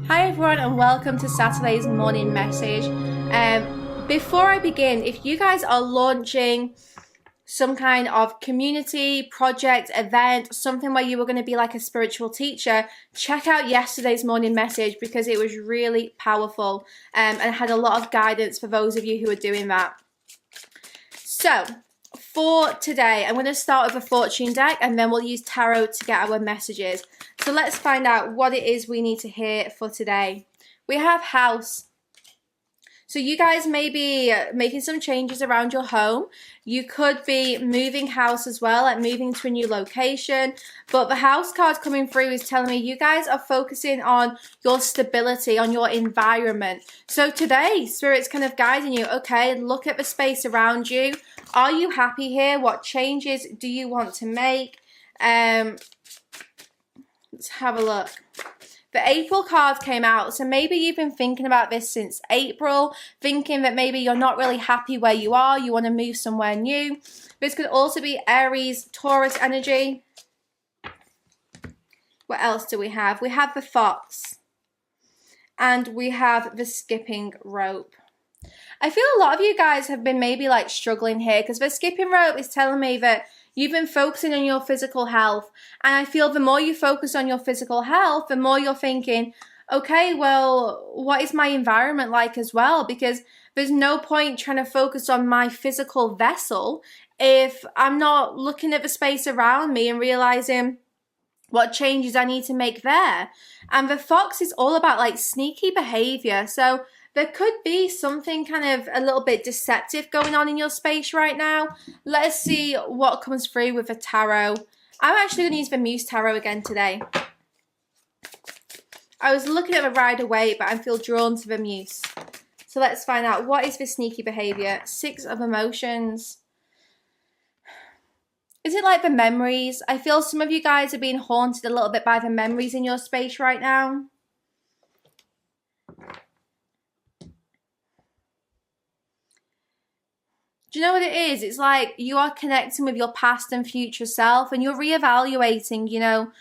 Hi everyone and welcome to Saturday's morning message. Before I begin, if you guys are launching some kind of community, project, event, something where you were going to be like a spiritual teacher, check out yesterday's morning message because it was really powerful and had a lot of guidance for those of you who are doing that. So, for today, I'm going to start with a fortune deck and then we'll use tarot to get our messages. So let's find out what it is we need to hear for today. We have house. So you guys may be making some changes around your home. You could be moving house as well, like moving to a new location. But the house card coming through is telling me you guys are focusing on your stability, on your environment. So today, Spirit's kind of guiding you. Okay, look at the space around you. Are you happy here? What changes do you want to make? Let's have a look. The April card came out, so maybe you've been thinking about this since April, thinking that maybe you're not really happy where you are, you want to move somewhere new. This could also be Aries, Taurus energy. What else do we have? We have the fox, and we have the skipping rope. I feel a lot of you guys have been maybe like struggling here because the skipping rope is telling me that you've been focusing on your physical health. And I feel the more you focus on your physical health, the more you're thinking, okay, well, what is my environment like as well? Because there's no point trying to focus on my physical vessel if I'm not looking at the space around me and realizing what changes I need to make there. And the fox is all about like sneaky behavior. So there could be something kind of a little bit deceptive going on in your space right now. Let's see what comes through with the tarot. I'm actually going to use the Muse Tarot again today. I was looking at the Rider-Waite, but I feel drawn to the Muse. So let's find out, what is this sneaky behavior? Six of Emotions. Is it like the memories? I feel some of you guys are being haunted a little bit by the memories in your space right now. Do you know what it is? It's like you are connecting with your past and future self and you're reevaluating, you know,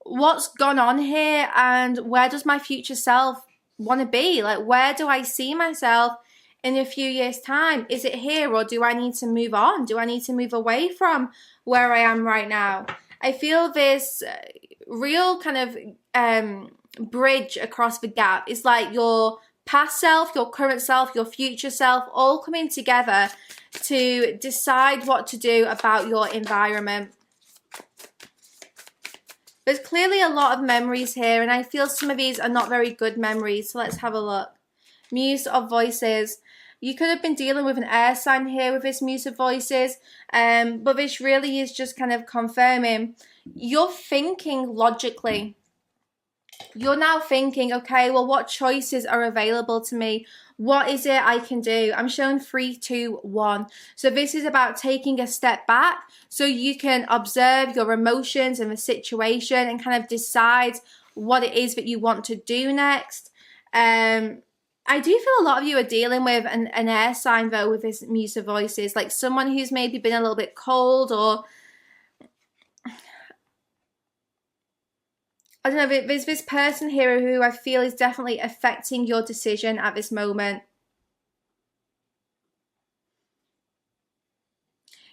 what's gone on here and where does my future self want to be? Like, where do I see myself in a few years' time? Is it here or do I need to move on? Do I need to move away from where I am right now? I feel this real kind of bridge across the gap. It's like your past self, your current self, your future self, all coming together to decide what to do about your environment. There's clearly a lot of memories here, and I feel some of these are not very good memories, so let's have a look. Muse of Voices. You could have been dealing with an air sign here with this Muse of Voices, but this really is just kind of confirming you're thinking logically. You're now thinking, okay, well, what choices are available to me? What is it I can do? I'm showing 3, 2, 1. So this is about taking a step back so you can observe your emotions and the situation and kind of decide what it is that you want to do next. I do feel a lot of you are dealing with an air sign, though, with this Muse of Voices, like someone who's maybe been a little bit cold, or I don't know, there's this person here who I feel is definitely affecting your decision at this moment.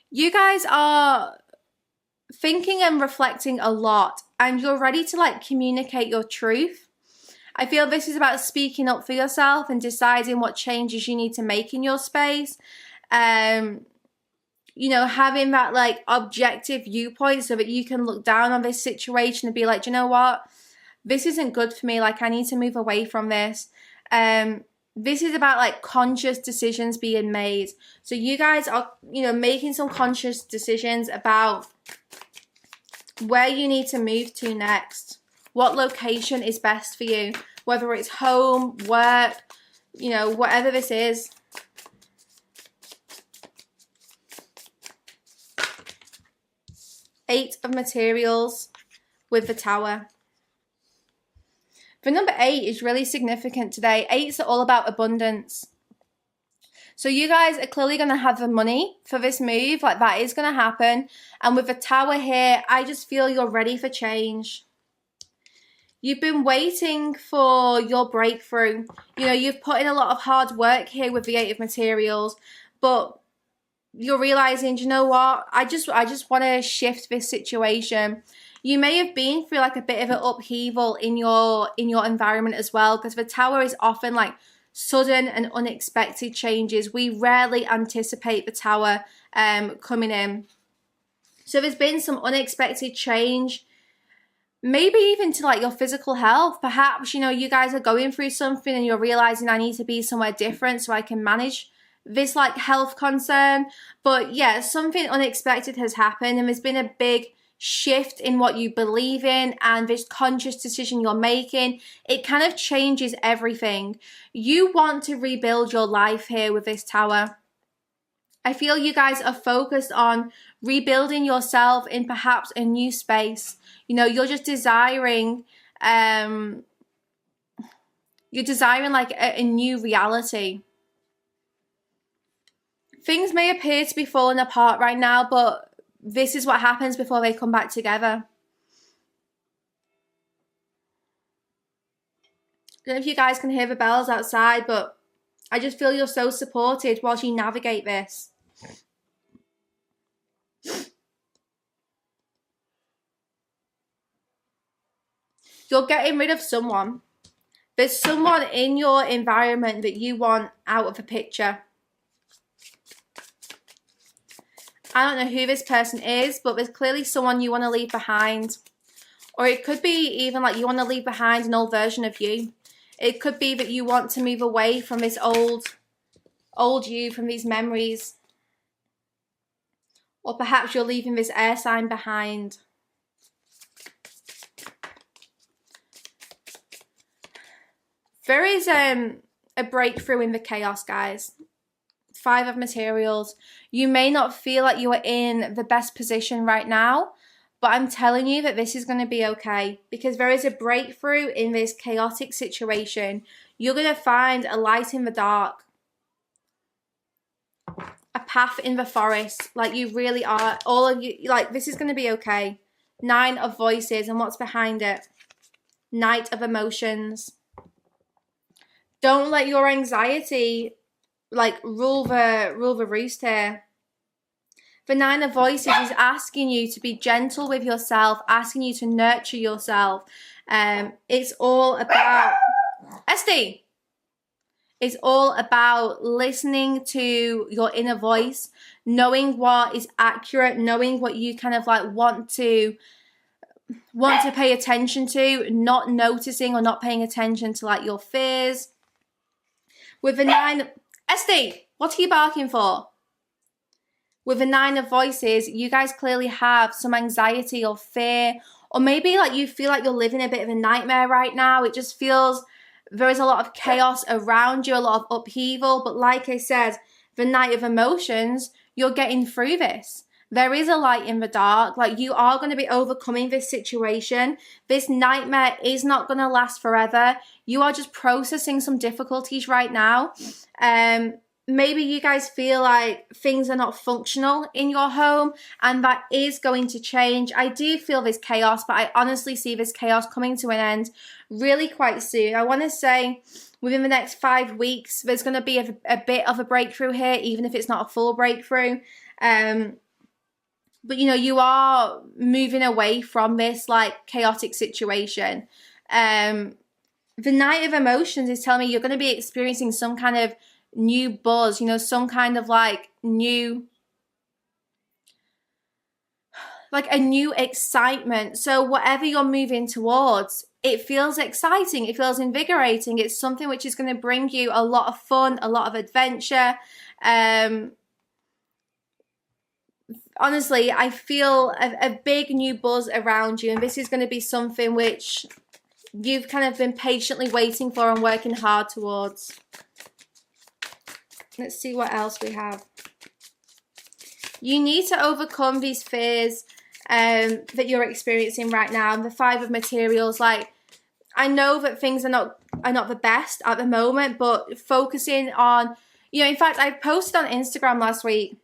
You guys are thinking and reflecting a lot and you're ready to like communicate your truth. I feel this is about speaking up for yourself and deciding what changes you need to make in your space. You know, having that like objective viewpoint so that you can look down on this situation and be like, do you know what? This isn't good for me. Like, I need to move away from this. This is about like conscious decisions being made. So you guys are, you know, making some conscious decisions about where you need to move to next. What location is best for you, whether it's home, work, you know, whatever this is. Eight of Materials with the Tower. The number 8 is really significant today. 8s are all about abundance. So you guys are clearly going to have the money for this move. Like, that is going to happen. And with the Tower here, I just feel you're ready for change. You've been waiting for your breakthrough. You know, you've put in a lot of hard work here with the Eight of Materials, but you're realizing, do you know what? I just want to shift this situation. You may have been through like a bit of an upheaval in your environment as well, because the Tower is often like sudden and unexpected changes. We rarely anticipate the Tower coming in. So there's been some unexpected change, maybe even to like your physical health. Perhaps, you know, you guys are going through something and you're realizing I need to be somewhere different so I can manage this like health concern. But yeah, something unexpected has happened and there's been a big shift in what you believe in, and this conscious decision you're making, it kind of changes everything. You want to rebuild your life here with this Tower. I feel you guys are focused on rebuilding yourself in perhaps a new space. You know, you're just desiring, you're desiring like a new reality. Things may appear to be falling apart right now, but this is what happens before they come back together. I don't know if you guys can hear the bells outside, but I just feel you're so supported whilst you navigate this. You're getting rid of someone. There's someone in your environment that you want out of the picture. I don't know who this person is, but there's clearly someone you want to leave behind. Or it could be even like you want to leave behind an old version of you. It could be that you want to move away from this old you, from these memories. Or perhaps you're leaving this air sign behind. There is a breakthrough in the chaos, guys. Five of Materials. You may not feel like you are in the best position right now, but I'm telling you that this is going to be okay, because there is a breakthrough in this chaotic situation. You're going to find a light in the dark, a path in the forest. Like, you really are. All of you, like, this is going to be okay. Nine of Voices, and what's behind it? Knight of Emotions. Don't let your anxiety like rule the roost here. The Nine of Voices is asking you to be gentle with yourself, asking you to nurture yourself. It's all about Esty. It's all about listening to your inner voice, knowing what is accurate, knowing what you kind of like want to pay attention to, not noticing or not paying attention to like your fears. With the Nine, Esty, what are you barking for? With the Nine of Voices, you guys clearly have some anxiety or fear, or maybe like you feel like you're living a bit of a nightmare right now. It just feels there is a lot of chaos around you, a lot of upheaval. But like I said, the Knight of Emotions, you're getting through this. There is a light in the dark. Like, you are going to be overcoming this situation. This nightmare is not going to last forever. You are just processing some difficulties right now. Maybe you guys feel like things are not functional in your home, and that is going to change. I do feel this chaos, but I honestly see this chaos coming to an end really quite soon. I want to say within the next 5 weeks, there's going to be a bit of a breakthrough here, even if it's not a full breakthrough. But, you know, you are moving away from this, like, chaotic situation. The Knight of Emotions is telling me you're going to be experiencing some kind of new buzz, you know, some kind of, like, new, like, a new excitement. So whatever you're moving towards, it feels exciting. It feels invigorating. It's something which is going to bring you a lot of fun, a lot of adventure. Honestly, I feel a big new buzz around you, and this is going to be something which you've kind of been patiently waiting for and working hard towards. Let's see what else we have. You need to overcome these fears that you're experiencing right now. The Five of Materials, like, I know that things are not the best at the moment, but focusing on, you know, in fact, I posted on Instagram last week.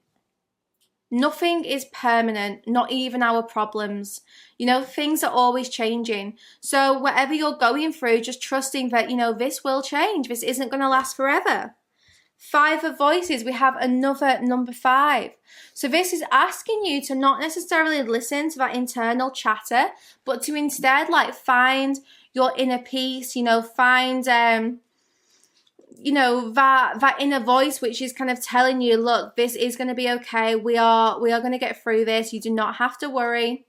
Nothing is permanent, not even our problems. You know, things are always changing. So whatever you're going through, just trusting that, you know, this will change. This isn't going to last forever. 5 of Voices, we have another number 5. So this is asking you to not necessarily listen to that internal chatter, but to instead like find your inner peace, you know, find you know, that inner voice which is kind of telling you, look, this is going to be okay. We are going to get through this. You do not have to worry.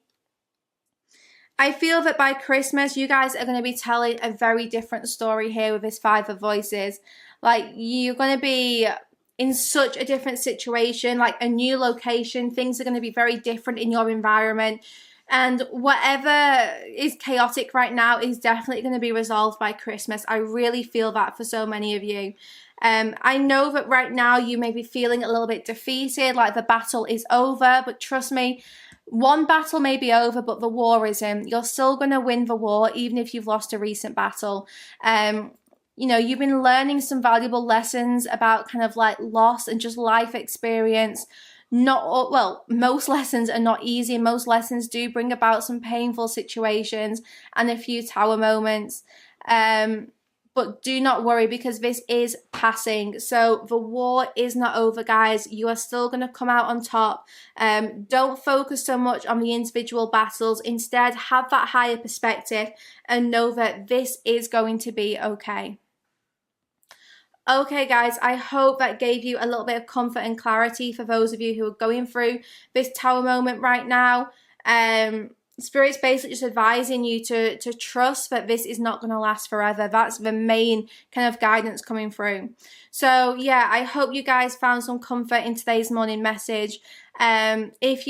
I feel that by Christmas, you guys are going to be telling a very different story here with this 5 of Voices. Like, you're going to be in such a different situation, like a new location. Things are going to be very different in your environment. And whatever is chaotic right now is definitely going to be resolved by Christmas. I really feel that for so many of you. I know that right now you may be feeling a little bit defeated, like the battle is over. But trust me, one battle may be over, but the war isn't. You're still going to win the war, even if you've lost a recent battle. You know, you've been learning some valuable lessons about kind of like loss and just life experience. Most lessons are not easy. Most lessons do bring about some painful situations and a few tower moments. But do not worry, because this is passing. So the war is not over, guys. You are still going to come out on top. Don't focus so much on the individual battles. Instead, have that higher perspective and know that this is going to be okay. Okay, guys, I hope that gave you a little bit of comfort and clarity for those of you who are going through this tower moment right now. Spirit's basically just advising you to trust that this is not going to last forever. That's the main kind of guidance coming through. So yeah, I hope you guys found some comfort in today's morning message. If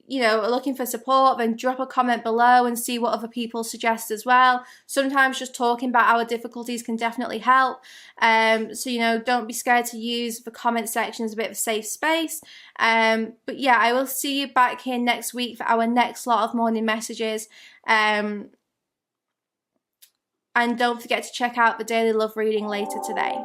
you know, are looking for support, then drop a comment below and see what other people suggest as well. Sometimes just talking about our difficulties can definitely help. So, you know, don't be scared to use the comment section as a bit of a safe space. But yeah, I will see you back here next week for our next lot of morning messages. And don't forget to check out the daily love reading later today.